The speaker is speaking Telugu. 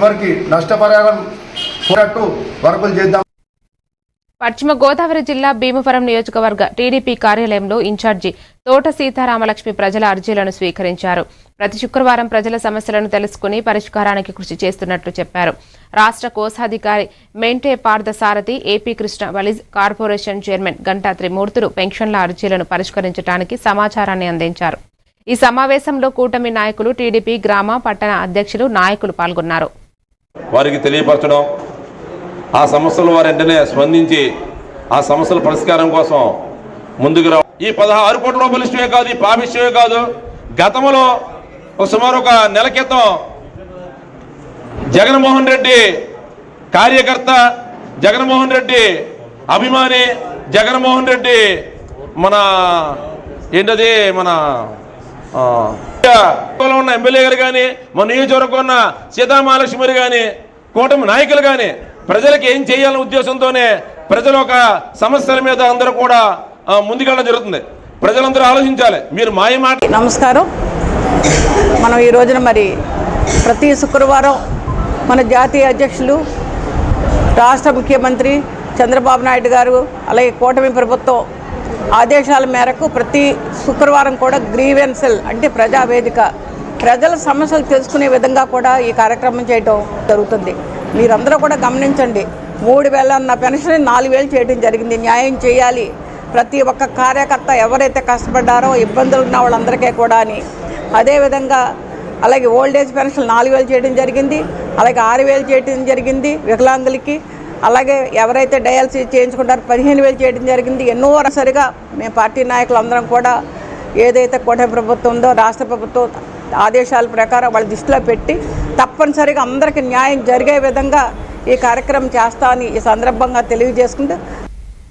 ఎవరికి నష్టపరిహారం వర్కులు చేద్దాం. పశ్చిమ గోదావరి జిల్లా భీమవరం నియోజకవర్గ టీడీపీ కార్యాలయంలో ఇన్ఛార్జి తోట సీతారామలక్ష్మి ప్రజల అర్జీలను స్వీకరించారు. ప్రతి శుక్రవారం ప్రజల సమస్యలను తెలుసుకుని పరిష్కారానికి కృషి చేస్తున్నట్లు చెప్పారు. రాష్ట్ర కోశాధికారి Mente Parthasarathi, AP Krishna Balija corporation chairman Ganta Trimurthulu పెన్షన్ల అర్జీలను పరిష్కరించడానికి సమాచారాన్ని అందించారు. ఈ సమావేశంలో కూటమి నాయకులు, టీడీపీ గ్రామ, పట్టణ అధ్యక్షులు, నాయకులు పాల్గొన్నారు. వారికి తెలియపరచడం, ఆ సమస్యలు వారు వెంటనే స్పందించి ఆ సమస్యల పరిష్కారం కోసం ముందుకు రా. ఈ 16 కోట్ల రూపాయల విషయమే కాదు, ఈ పాప విషయమే కాదు. గతంలో సుమారు ఒక నెల క్రితం జగన్మోహన్ రెడ్డి కార్యకర్త, జగన్మోహన్ రెడ్డి అభిమాని, జగన్మోహన్ రెడ్డి మన ఏంటది మన ఉన్న ఎమ్మెల్యే గారు కానీ, మన నియోజకవర్గం ఉన్న సీతామహాలక్ష్మి కానీ, కూటమి నాయకులు కానీ ప్రజలకు ఏం చేయాలనే ఉద్దేశంతోనే ప్రజలు ఒక సమస్యల మీద అందరూ కూడా ముందుకెళ్ళడం జరుగుతుంది. ప్రజలందరూ ఆలోచించాలి. మీరు మాయమాట. నమస్కారం. మనం ఈ రోజున మరి ప్రతి శుక్రవారం మన జాతీయ అధ్యక్షులు, రాష్ట్ర ముఖ్యమంత్రి చంద్రబాబు నాయుడు గారు, అలాగే కూటమి ప్రభుత్వం ఆదేశాల మేరకు ప్రతి శుక్రవారం కూడా గ్రీవెన్సెల్ అంటే ప్రజావేదిక, ప్రజల సమస్యలు తెలుసుకునే విధంగా కూడా ఈ కార్యక్రమం చేయడం జరుగుతుంది. మీరందరూ కూడా గమనించండి. 3,000 అన్న పెన్షన్ 4,000 చేయడం జరిగింది. న్యాయం చేయాలి. ప్రతి ఒక్క కార్యకర్త ఎవరైతే కష్టపడ్డారో, ఇబ్బందులు ఉన్న వాళ్ళందరికీ కూడా అని. అదేవిధంగా అలాగే ఓల్డేజ్ పెన్షన్ 4,000 చేయడం జరిగింది. అలాగే 6,000 చేయడం జరిగింది వికలాంగులకి. అలాగే ఎవరైతే డయాలసిస్ చేయించుకుంటారో 15,000 చేయడం జరిగింది. ఎన్నో సరిగా మేము పార్టీ నాయకులు అందరం కూడా ఏదైతే కూటమి ప్రభుత్వం ఉందో, రాష్ట్ర ప్రభుత్వం ఆదేశాల ప్రకారం వాళ్ళ దృష్టిలో పెట్టి తప్పనిసరిగా అందరికీ న్యాయం జరిగే విధంగా ఈ కార్యక్రమం చేస్తామని ఈ సందర్భంగా తెలియజేసుకుంటూ